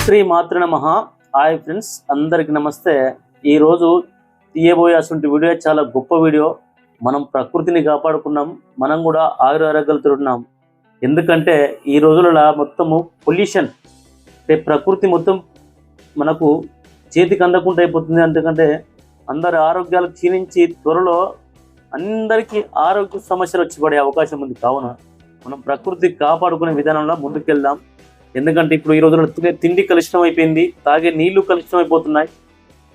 శ్రీ మాతృ నమః. Hi friends, అందరికి నమస్తే. ఈరోజు తీయబోయే అటువంటి వీడియో చాలా గొప్ప వీడియో. మనం ప్రకృతిని కాపాడుకున్నాం, మనం కూడా ఆరోగ్యాలతో ఉన్నాం. ఎందుకంటే ఈ రోజులలో మొత్తము పొల్యూషన్, ప్రకృతి మొత్తం మనకు చేతికి అందకుండా అయిపోతుంది. ఎందుకంటే అందరి ఆరోగ్యాలు క్షీణించి త్వరలో అందరికీ ఆరోగ్య సమస్యలు వచ్చి పడే అవకాశం ఉంది. కావున మనం ప్రకృతి కాపాడుకునే విధానంలో ముందుకెళ్దాం. ఎందుకంటే ఇప్పుడు ఈ రోజుల్లో తిండి కలుషితం అయిపోయింది, తాగే నీళ్లు కలుషితం అయిపోతున్నాయి,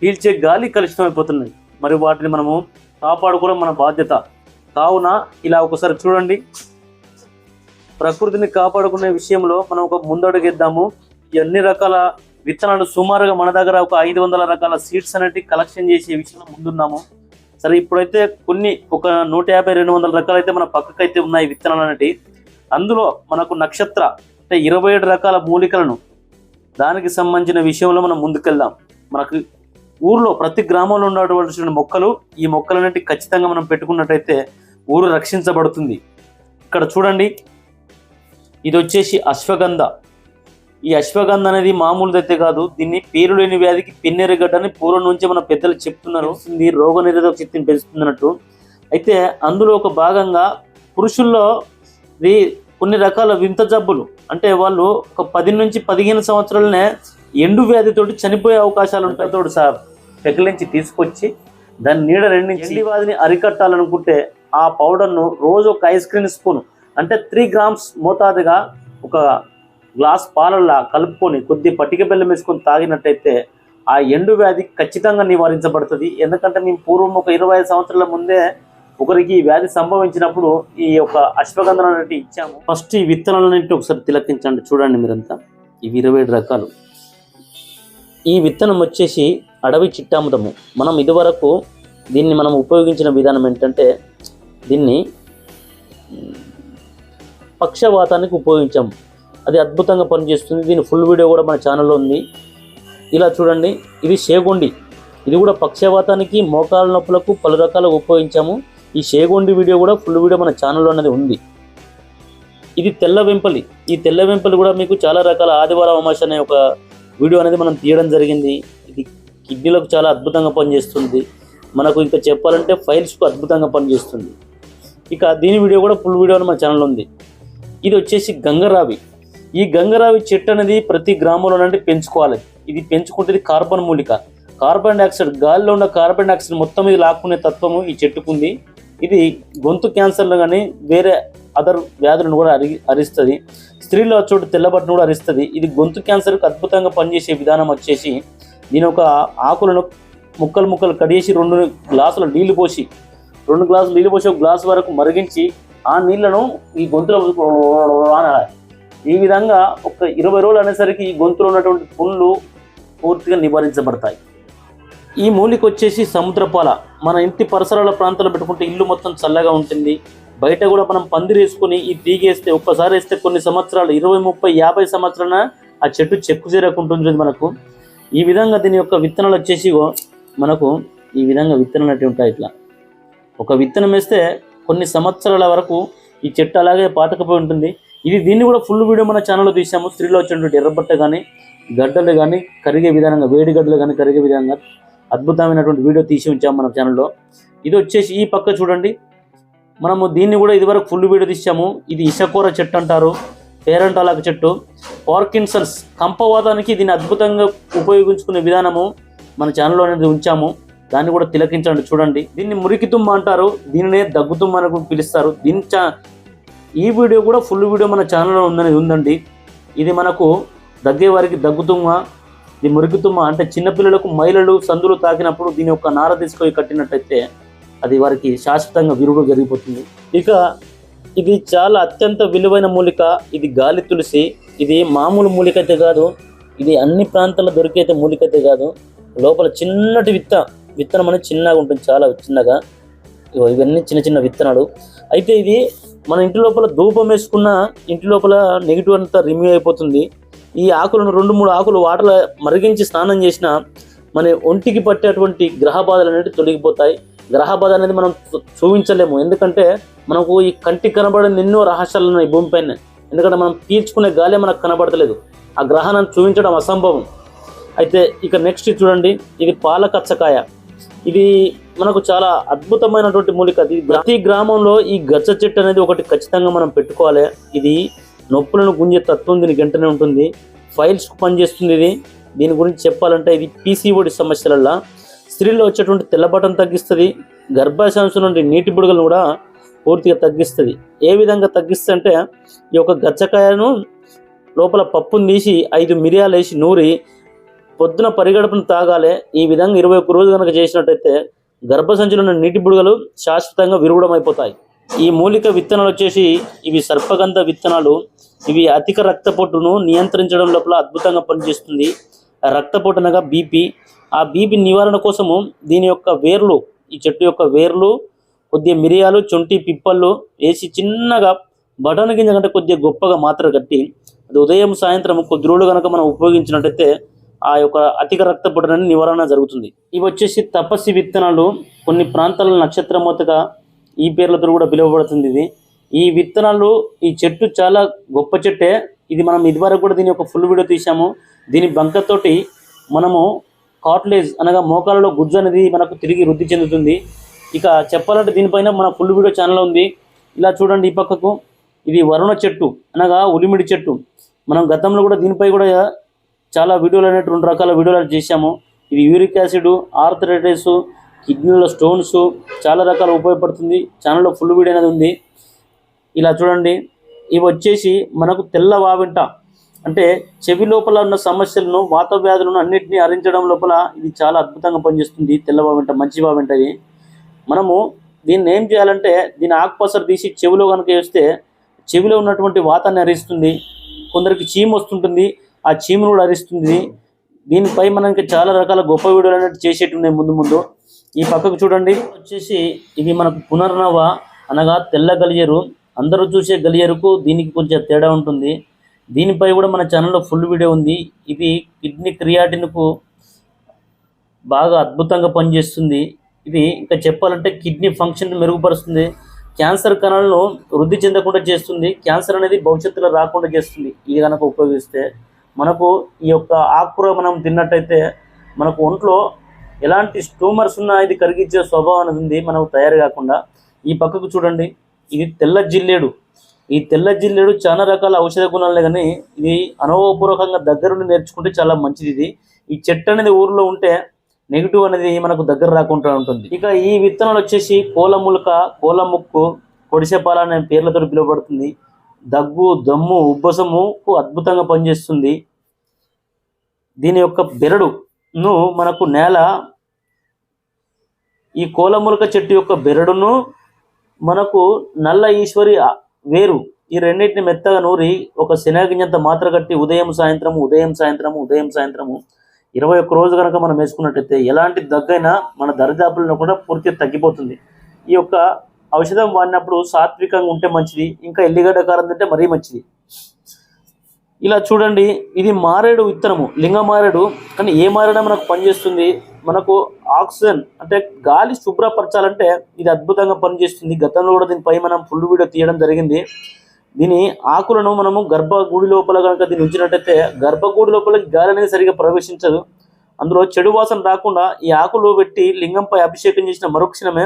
పీల్చే గాలి కలుషితం అయిపోతున్నాయి. మరి వాటిని మనము కాపాడుకోవడం మన బాధ్యత. కావున ఇలా ఒకసారి చూడండి, ప్రకృతిని కాపాడుకునే విషయంలో మనం ఒక ముందడుగేద్దాము. అన్ని రకాల విత్తనాలు సుమారుగా మన దగ్గర ఒక 500 రకాల సీడ్స్ అనేవి కలెక్షన్ చేసే విషయంలో ముందున్నాము. సరే, ఇప్పుడైతే కొన్ని ఒక 150-200 రకాలు అయితే మన పక్కకైతే ఉన్నాయి విత్తనాలు అనేవి. అందులో మనకు నక్షత్ర అంటే 27 రకాల మూలికలను దానికి సంబంధించిన విషయంలో మనం ముందుకెళ్దాం. మనకు ఊర్లో ప్రతి గ్రామంలో ఉన్నటువంటి మొక్కలు, ఈ మొక్కలన్నిటి ఖచ్చితంగా మనం పెట్టుకున్నట్టయితే ఊరు రక్షించబడుతుంది. ఇక్కడ చూడండి, ఇది వచ్చేసి అశ్వగంధ. ఈ అశ్వగంధ అనేది మామూలుదైతే కాదు, దీన్ని పేరు లేని వ్యాధికి పెన్నేరుగడ్డ అని పూర్వం నుంచే మన పెద్దలు చెప్తున్నారు. ఇది రోగ నిరోధక శక్తిని పెంచుతున్నట్టు. అయితే అందులో ఒక భాగంగా పురుషుల్లో ఇది కొన్ని రకాల వింత జబ్బులు, అంటే వాళ్ళు ఒక 10 నుంచి 15 సంవత్సరాలనే ఎండు వ్యాధితోటి చనిపోయే అవకాశాలు ఉంటాయి. తోడు సార్ పెకిలించి తీసుకొచ్చి దాని నీడ రెండించి ఎండి వ్యాధిని అరికట్టాలనుకుంటే ఆ పౌడర్ను రోజు ఒక ఐస్ క్రీమ్ స్పూన్ అంటే 3 గ్రామ్స్ మోతాదుగా ఒక గ్లాస్ పాలల్లా కలుపుకొని కొద్ది పటిక బెల్లం వేసుకొని తాగినట్టయితే ఆ ఎండు వ్యాధి ఖచ్చితంగా నివారించబడుతుంది. ఎందుకంటే మేము పూర్వం ఒక 25 సంవత్సరాల ముందే ఒకరికి ఈ వ్యాధి సంభవించినప్పుడు ఈ యొక్క అశ్వగంధం అనేది ఇచ్చాము. ఫస్ట్ ఈ విత్తనాలన్నింటి ఒకసారి తిలకించండి. చూడండి మీరంతా, ఇవి 27 రకాలు. ఈ విత్తనం వచ్చేసి అడవి చిట్టాముదము. మనం ఇదివరకు దీన్ని మనం ఉపయోగించిన విధానం ఏంటంటే దీన్ని పక్షవాతానికి ఉపయోగించాము. అది అద్భుతంగా పనిచేస్తుంది. దీని ఫుల్ వీడియో కూడా మన ఛానల్లో ఉంది. ఇలా చూడండి, ఇది షేగొండి. ఇది కూడా పక్షవాతానికి, మోకాల నొప్పులకు పలు రకాలుగా ఉపయోగించాము. ఈ షేగొండి వీడియో కూడా ఫుల్ వీడియో మన ఛానల్లో అనేది ఉంది. ఇది తెల్ల వెంపలి. ఈ తెల్ల వెంపలి కూడా మీకు చాలా రకాల ఆదివారం అమావాస్య అనే ఒక వీడియో అనేది మనం తీయడం జరిగింది. ఇది కిడ్నీలకు చాలా అద్భుతంగా పనిచేస్తుంది. మనకు ఇంకా చెప్పాలంటే ఫైల్స్కు అద్భుతంగా పనిచేస్తుంది. ఇక దీని వీడియో కూడా ఫుల్ వీడియో మన ఛానల్లో ఉంది. ఇది వచ్చేసి గంగరావి. ఈ గంగరావి చెట్టు అనేది ప్రతి గ్రామంలో నుండి పెంచుకోవాలి. ఇది పెంచుకుంటే ఇది కార్బన్ మూలిక. కార్బన్ డైఆక్సైడ్, గాలిలో ఉన్న కార్బన్ డైఆక్సైడ్ మొత్తం ఇది లాక్కునే తత్వము ఈ చెట్టుకుంది. ఇది గొంతు క్యాన్సర్లు కానీ వేరే అదర్ వ్యాధులను కూడా అరిస్తుంది. స్త్రీలో చోటు తెల్లబట్టను కూడా అరిస్తుంది. ఇది గొంతు క్యాన్సర్కి అద్భుతంగా పనిచేసే విధానం వచ్చేసి దీని ఒక ఆకులను ముక్కలు కడిగేసి 2 గ్లాసుల నీళ్లు పోసి 2 గ్లాసులు నీళ్ళు పోసి 1 గ్లాసు వరకు మరిగించి ఆ నీళ్లను ఈ గొంతులో అనాలి. ఈ విధంగా ఒక 20 రోజులు అనేసరికి ఈ గొంతులో ఉన్నటువంటి పుండ్లు పూర్తిగా నివారించబడతాయి. ఈ మూలిక వచ్చేసి సముద్రపాల. మన ఇంటి పరిసరాల ప్రాంతాల్లో పెట్టుకుంటే ఇల్లు మొత్తం చల్లగా ఉంటుంది. బయట కూడా మనం పందిరి వేసుకొని ఈ తీగేస్తే ఒక్కసారి వేస్తే కొన్ని సంవత్సరాలు 20, 30, 50 సంవత్సరాల ఆ చెట్టు చెక్కు చేరకుంటుంది మనకు. ఈ విధంగా దీని యొక్క విత్తనాలు వచ్చేసి మనకు ఈ విధంగా విత్తనాలు అట్టి ఉంటాయి. ఇట్లా ఒక విత్తనం వేస్తే కొన్ని సంవత్సరాల వరకు ఈ చెట్టు అలాగే పాతకపోయి ఉంటుంది. దీన్ని కూడా ఫుల్ వీడియో మన ఛానల్లో తీసాము. స్త్రీలో వచ్చినటువంటి ఎర్రబట్ట కానీ గడ్డలు కానీ కరిగే విధానంగా, వేడి గడ్డలు కానీ కరిగే విధంగా అద్భుతమైనటువంటి వీడియో తీసి ఉంచాము మన ఛానల్లో. ఇది వచ్చేసి ఈ పక్క చూడండి, మనము దీన్ని కూడా ఇదివరకు ఫుల్ వీడియో తీసాము. ఇది ఇసకూర చెట్టు అంటారు, పేరంటాలక చెట్టు. పార్కిన్సన్స్ కంపవాదానికి దీన్ని అద్భుతంగా ఉపయోగించుకునే విధానము మన ఛానల్లో అనేది ఉంచాము. దాన్ని కూడా తిలకించండి. చూడండి, దీన్ని మురికి తుమ్మ అంటారు, దీనినే దగ్గుతుమ్మ అని పిలుస్తారు. ఈ వీడియో కూడా ఫుల్ వీడియో మన ఛానల్లో ఉందండి. ఇది మనకు దగ్గే వారికి దగ్గుతుమ్మ, ఇది మురికితుమ్మ అంటే చిన్నపిల్లలకు మైలలు సందులు తాకినప్పుడు దీని యొక్క నార తీసుకొని కట్టినట్టయితే అది వారికి శాశ్వతంగా విరుడు జరిగిపోతుంది. ఇక ఇది చాలా అత్యంత విలువైన మూలిక. ఇది గాలి తులసి. ఇది మామూలు మూలిక అయితే కాదు, ఇది అన్ని ప్రాంతాల్లో దొరికే మూలిక అయితే కాదు. లోపల చిన్నటి విత్తనం అనేది చిన్నగా ఉంటుంది, చాలా చిన్నగా. ఇవన్నీ చిన్న చిన్న విత్తనాలు. అయితే ఇది మన ఇంటి లోపల ధూపం వేసుకున్న ఇంటి లోపల నెగిటివ్ అంతా రిమూవ్ అయిపోతుంది. ఈ ఆకులను 2-3 ఆకులు వాటర్లో మరిగించి స్నానం చేసిన మన ఒంటికి పట్టేటువంటి గ్రహ బాధలు అనేవి తొలగిపోతాయి. గ్రహ బాధ అనేది మనం చూపించలేము, ఎందుకంటే మనకు ఈ కంటికి కనబడిన ఎన్నో రహస్యాలు ఉన్నాయి భూమిపైన. ఎందుకంటే మనం పీల్చుకునే గాలి మనకు కనబడతలేదు, ఆ గ్రహణం చూపించడం అసంభవం. అయితే ఇక నెక్స్ట్ చూడండి, ఇది పాలకచ్చకాయ. ఇది మనకు చాలా అద్భుతమైనటువంటి మూలిక. ఇది ప్రతి గ్రామంలో ఈ గచ్చ చెట్టు అనేది ఒకటి ఖచ్చితంగా మనం పెట్టుకోవాలి. ఇది నొప్పులను గుంజే తత్వం దీనికి వెంటనే ఉంటుంది, ఫైల్స్కు పనిచేస్తుంది. దీని గురించి చెప్పాలంటే ఇది పీసీఓడి సమస్యలల్లో స్త్రీలో వచ్చేటువంటి తెల్లబటం తగ్గిస్తుంది, గర్భాశయం నుండి నీటి బుడగలను కూడా పూర్తిగా తగ్గిస్తుంది. ఏ విధంగా తగ్గిస్తుంది అంటే, ఈ యొక్క గచ్చకాయను లోపల పప్పును తీసి 5 మిరియాలు వేసి నూరి పొద్దున పరిగడుపును తాగాలి. ఈ విధంగా 21 రోజులు కనుక చేసినట్టయితే గర్భసంచిలో ఉన్న నీటి బుడగలు శాశ్వతంగా విరుగుడం అయిపోతాయి. ఈ మూలిక విత్తనాలు వచ్చేసి ఇవి సర్పగంధ విత్తనాలు. ఇవి అధిక రక్తపోటును నియంత్రించడం లోపల అద్భుతంగా పనిచేస్తుంది. రక్తపోటు అనగా బీపీ, ఆ బీపీ నివారణ కోసము దీని యొక్క వేర్లు, ఈ చెట్టు యొక్క వేర్లు, కొద్దిగా మిరియాలు, శొంఠి, పిప్పళ్ళు వేసి చిన్నగా బటన్ గింజ కంటే కొద్దిగా గొప్పగా మాత్ర కట్టి అది ఉదయం సాయంత్రం కొద్ది రోజులు కనుక మనం ఉపయోగించినట్టయితే ఆ యొక్క అధిక రక్తపోటు నివారణ జరుగుతుంది. ఇవి వచ్చేసి తపస్సి విత్తనాలు. కొన్ని ప్రాంతాల నక్షత్రమూతగా ఈ పేర్లతో కూడా పిలువబడుతుంది. ఈ విత్తనాలు, ఈ చెట్టు చాలా గొప్ప చెట్టే. ఇది మనం ఇదివరకు కూడా దీని యొక్క ఫుల్ వీడియో తీసాము. దీని బంకతోటి మనము కాట్లేజ్ అనగా మోకాలలో గుజ్జు అనేది మనకు తిరిగి వృద్ధి చెందుతుంది. ఇక చెప్పాలంటే దీనిపైన మన ఫుల్ వీడియో ఛానల్ ఉంది. ఇలా చూడండి, ఈ పక్కకు ఇది వరుణ చెట్టు అనగా ఉలిమిడి చెట్టు. మనం గతంలో కూడా దీనిపై కూడా చాలా వీడియోలు అనేవి 2 రకాల వీడియోలు చేశాము. ఇది యూరిక్ యాసిడ్, ఆర్థరైటిస్, కిడ్నీలో స్టోన్స్ చాలా రకాలు ఉపయోగపడుతుంది. ఛానల్లో ఫుల్ వీడియో అనేది ఉంది. ఇలా చూడండి, ఇవి వచ్చేసి మనకు తెల్ల వావింట అంటే చెవి లోపల ఉన్న సమస్యలను, వాత వ్యాధులను అన్నింటినీ హరించడం లోపల ఇది చాలా అద్భుతంగా పనిచేస్తుంది. తెల్ల వావింట మంచి వావింట. ఇది మనము దీన్ని ఏం చేయాలంటే, దీని ఆకుపసరు తీసి చెవిలో కనుక వేస్తే చెవిలో ఉన్నటువంటి వాతాన్ని హరిస్తుంది. కొందరికి చీము వస్తుంటుంది, ఆ చీమును కూడా హరిస్తుంది. దీనిపై మనకి చాలా రకాల గొప్ప వీడియోలు అనేవి చేసేట్టున్నాయి ముందు ముందు. ఈ పక్కకు చూడండి, వచ్చేసి ఇవి మనకు పునర్నవ అనగా తెల్ల గలియరు. అందరూ చూసే గలియరుకు దీనికి కొంచెం తేడా ఉంటుంది. దీనిపై కూడా మన ఛానల్లో ఫుల్ వీడియో ఉంది. ఇది కిడ్నీ క్రియాటిన్కు బాగా అద్భుతంగా పనిచేస్తుంది. ఇది ఇంకా చెప్పాలంటే కిడ్నీ ఫంక్షన్ మెరుగుపరుస్తుంది, క్యాన్సర్ కణాలను వృద్ధి చెందకుండా చేస్తుంది, క్యాన్సర్ అనేది భవిష్యత్తులో రాకుండా చేస్తుంది. ఇది కనుక ఉపయోగిస్తే మనకు ఈ యొక్క ఆకుకూర మనం తిన్నట్టయితే మనకు ఒంట్లో ఎలాంటి ట్యూమర్స్ ఉన్నా ఇది కరిగించే స్వభావం అనేది ఉంది మనకు తయారు కాకుండా. ఈ పక్కకు చూడండి, ఇది తెల్ల జిల్లేడు. ఈ తెల్ల జిల్లేడు చాలా రకాల ఔషధ గుణాలే, కానీ ఇది అనుభవపూర్వకంగా దగ్గరుండి నేర్చుకుంటే చాలా మంచిది. ఈ చెట్టు అనేది ఊరిలో ఉంటే నెగిటివ్ అనేది మనకు దగ్గర రాకుండా ఉంటుంది. ఇక ఈ విత్తనాలు వచ్చేసి కోలములక, కోలముక్కు, కొడిసెపాల అనే పేర్లతో పిలువబడుతుంది. దగ్గు, దమ్ము, ఉబ్బసముకు అద్భుతంగా పనిచేస్తుంది. దీని యొక్క బెరడును మనకు నేల, ఈ కోలములక చెట్టు యొక్క బెరడును మనకు నల్ల ఈశ్వరి వేరు, ఈ రెండింటిని మెత్తగా నూరి ఒక శనగగింజంత మాత్ర కట్టి ఉదయం సాయంత్రము 21 రోజు కనుక మనం వేసుకున్నట్టయితే ఎలాంటి దగ్గైనా మన దరిదాపులను కూడా పూర్తిగా తగ్గిపోతుంది. ఈ యొక్క ఔషధం వాడినప్పుడు సాత్వికంగా ఉంటే మంచిది, ఇంకా ఎల్లిగడ్డ కారం తింటే మరీ మంచిది. ఇలా చూడండి, ఇది మారేడు విత్తనము, లింగ మారేడు. కానీ ఏ మారేడు మనకు పనిచేస్తుంది, మనకు ఆక్సిజన్ అంటే గాలి శుభ్రపరచాలంటే ఇది అద్భుతంగా పనిచేస్తుంది. గతంలో కూడా దీనిపై మనం ఫుల్ వీడియో తీయడం జరిగింది. దీని ఆకులను మనము గర్భగుడి లోపల కనుక దీన్ని ఉంచినట్టయితే గర్భగుడి లోపలికి గాలి అనేది సరిగా ప్రవేశించదు. అందులో చెడు వాసన రాకుండా ఈ ఆకులు పెట్టి లింగంపై అభిషేకం చేసిన మరుక్షణమే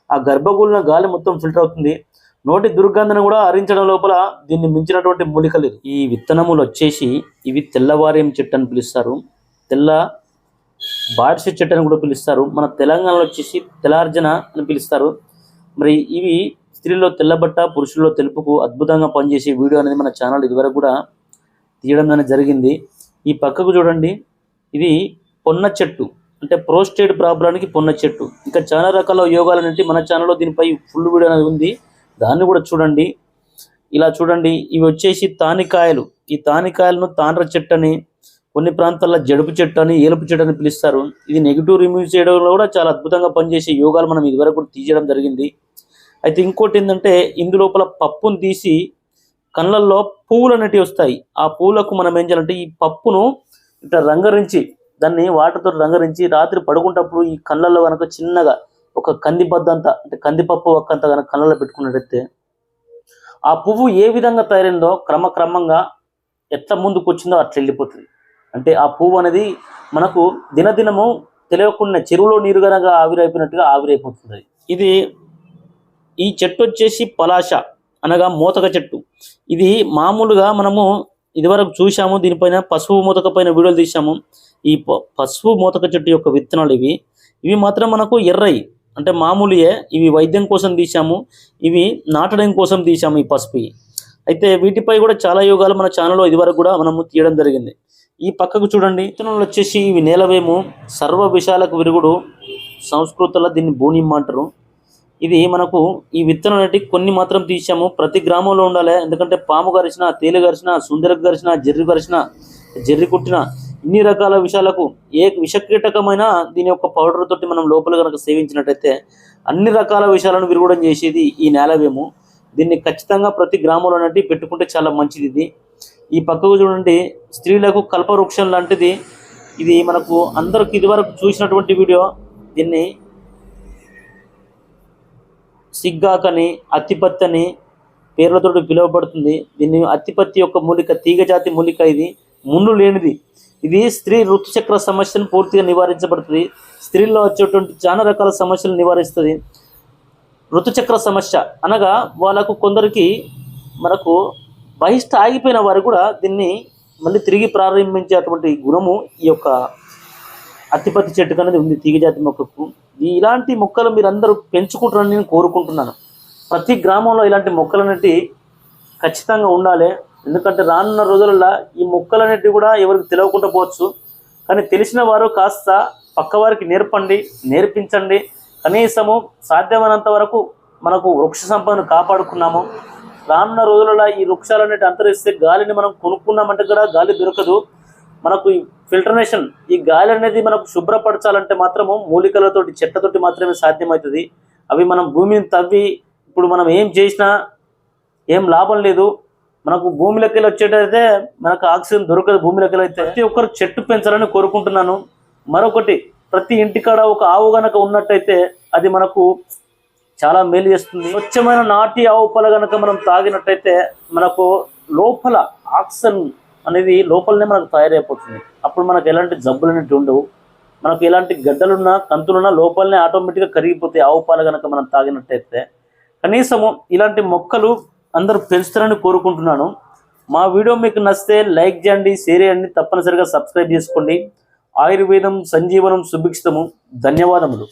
ఆ గర్భగుడిన గాలి మొత్తం ఫిల్టర్ అవుతుంది. నోటి దుర్గంధను కూడా హరించడం లోపల దీన్ని మించినటువంటి మూలిక లేదు. ఈ విత్తనములు వచ్చేసి ఇవి తెల్లవారేం చెట్టు అని పిలుస్తారు, తెల్ల బాడ్షెట్ చెట్టు అని కూడా పిలుస్తారు. మన తెలంగాణలో వచ్చేసి తెల్లార్జన అని పిలుస్తారు. మరి ఇవి స్త్రీల్లో తెల్లబట్ట, పురుషుల్లో తెలుపుకు అద్భుతంగా పనిచేసే వీడియో అనేది మన ఛానల్ ఇదివరకు కూడా తీయడం అనేది జరిగింది. ఈ పక్కకు చూడండి, ఇది పొన్న చెట్టు అంటే ప్రోస్టేట్ ప్రాబ్లానికి పొన్న చెట్టు. ఇంకా చాలా రకాల యోగాలు అనేవి మన ఛానల్లో దీనిపై ఫుల్ వీడియో అనేది ఉంది, దాన్ని కూడా చూడండి. ఇలా చూడండి, ఇవి వచ్చేసి తానికాయలు. ఈ తానికాయలను తాండ్ర చెట్టు అని, కొన్ని ప్రాంతాల్లో జడుపు చెట్టు అని, ఏలుపు చెట్టు అని పిలుస్తారు. ఇది నెగిటివ్ రిమూవ్ చేయడంలో కూడా చాలా అద్భుతంగా పనిచేసే యోగాలు మనం ఇదివరకు కూడా తీయడం జరిగింది. అయితే ఇంకోటి ఏంటంటే, ఇందులోపల పప్పును తీసి కళ్ళల్లో పువ్వులు అనేటివి వస్తాయి. ఆ పువ్వులకు మనం ఏం చేయాలంటే ఈ పప్పును ఇట్లా రంగరించి, దాన్ని వాటర్తో రంగరించి రాత్రి పడుకుంటప్పుడు ఈ కళ్ళల్లో కనుక చిన్నగా ఒక కందిబద్దంతా అంటే కందిపప్పు ఒక్కంత కనుక కళ్ళలో పెట్టుకున్నట్టయితే ఆ పువ్వు ఏ విధంగా తయారైందో క్రమక్రమంగా ఎట్లా ముందుకు వచ్చిందో అట్లా వెళ్ళిపోతుంది. అంటే ఆ పువ్వు అనేది మనకు దినదినము తెలియకుండా చెరువులో నీరు కనుక ఆవిరైపోయినట్టుగా ఆవిరైపోతుంది. ఇది ఈ చెట్టు వచ్చేసి పలాశ అనగా మోతక చెట్టు. ఇది మామూలుగా మనము ఇదివరకు చూసాము, దీనిపైన పసుపు మూతక పైన వీడియోలు తీసాము. ఈ పసుపు మూతక చెట్టు యొక్క విత్తనాలు ఇవి మాత్రం మనకు ఎర్రయి, అంటే మామూలుయే. ఇవి వైద్యం కోసం తీసాము, ఇవి నాటడం కోసం తీసాము ఈ పసుపు. అయితే వీటిపై కూడా చాలా యోగాలు మన ఛానల్లో ఇదివరకు కూడా మనము తీయడం జరిగింది. ఈ పక్కకు చూడండి, విత్తనాలు వచ్చేసి ఇవి నేలవేము, సర్వ విషయాలకు విరుగుడు, సంస్కృతంలో దీన్ని బూనిమ్మ అంటారు. ఇది మనకు ఈ విత్తనం అనేటి కొన్ని మాత్రం తీసాము. ప్రతి గ్రామంలో ఉండాలి, ఎందుకంటే పాము గరిచిన, తేలు గరిచిన, సుందరకు గరిచిన, జర్రి గరిచిన, జర్రి కుట్టిన ఇన్ని రకాల విషయాలకు ఏ విషకీటకమైన దీని యొక్క పౌడర్ తోటి మనం లోపల కనుక సేవించినట్టయితే అన్ని రకాల విషయాలను విరుగుడం చేసేది ఈ నేలవేము. దీన్ని ఖచ్చితంగా ప్రతి గ్రామంలో అనేటి పెట్టుకుంటే చాలా మంచిది. ఇది ఈ పక్కకు చూడండి, స్త్రీలకు కల్పవృక్షం లాంటిది. ఇది మనకు అందరికి ఇదివరకు చూసినటువంటి వీడియో. దీన్ని సిగ్గాకని, అత్తిపత్తి అని పేర్లతో పిలువబడుతుంది. దీన్ని అత్తిపత్తి యొక్క మూలిక, తీగజాతి మూలిక. ఇది ముళ్ళు లేనిది. ఇది స్త్రీ ఋతుచక్ర సమస్యను పూర్తిగా నివారించబడుతుంది. స్త్రీల్లో వచ్చేటువంటి చాలా రకాల సమస్యలు నివారిస్తుంది. ఋతుచక్ర సమస్య అనగా వాళ్ళకు కొందరికి మనకు బహిష్ట ఆగిపోయిన వారు కూడా దీన్ని మళ్ళీ తిరిగి ప్రారంభించేటువంటి గుణము ఈ యొక్క అత్తిపత్తి చెట్టుకు అనేది ఉంది, తీగజాతి మొక్కకు. ఇలాంటి మొక్కలు మీరు అందరూ పెంచుకుంటారని నేను కోరుకుంటున్నాను. ప్రతి గ్రామంలో ఇలాంటి మొక్కలు అనేవి ఖచ్చితంగా ఉండాలి. ఎందుకంటే రానున్న రోజులలో ఈ మొక్కలు అనేటివి కూడా ఎవరికి తెలియకుండా పోవచ్చు. కానీ తెలిసిన వారు కాస్త పక్కవారికి నేర్పించండి. కనీసము సాధ్యమైనంత వరకు మనకు వృక్ష సంపదను కాపాడుకున్నాము. రానున్న రోజులలో ఈ వృక్షాలు అనేవి అంతరిస్తే గాలిని మనం కొనుక్కున్నామంటే కూడా గాలి దొరకదు. మనకు ఈ ఫిల్టరేషన్, ఈ గాలి అనేది మనకు శుభ్రపరచాలంటే మాత్రము మూలికలతోటి, చెట్లతోటి మాత్రమే సాధ్యమవుతుంది. అవి మనం భూమిని తవ్వి ఇప్పుడు మనం ఏం చేసినా ఏం లాభం లేదు. మనకు భూమిలోకి వెళ్ళి వచ్చేటైతే మనకు ఆక్సిజన్ దొరకదు. భూమిలోకి వెళ్ళి అయితే ప్రతి ఒక్కరు చెట్టు పెంచాలని కోరుకుంటున్నాను. మరొకటి, ప్రతి ఇంటికాడ ఒక ఆవు గనక ఉన్నట్టయితే అది మనకు చాలా మేలు చేస్తుంది. స్వచ్ఛమైన నాటి ఆవు పాలు గనక మనం తాగినట్టయితే మనకు లోపల ఆక్సిజన్ అనేది లోపలనే మనకు తయారైపోతుంది. అప్పుడు మనకు ఎలాంటి జబ్బులు అనేవి ఉండవు. మనకు ఎలాంటి గడ్డలున్నా, కంతులున్నా లోపలనే ఆటోమేటిక్గా కరిగిపోతాయి ఆవు పాలు కనుక మనం తాగినట్టయితే. కనీసము ఇలాంటి మొక్కలు అందరూ పెంచుతారని కోరుకుంటున్నాను. మా వీడియో మీకు నచ్చితే లైక్ చేయండి, షేర్ చేయండి, తప్పనిసరిగా సబ్స్క్రైబ్ చేసుకోండి. ఆయుర్వేదం సంజీవనం సుభిక్షితము. ధన్యవాదములు.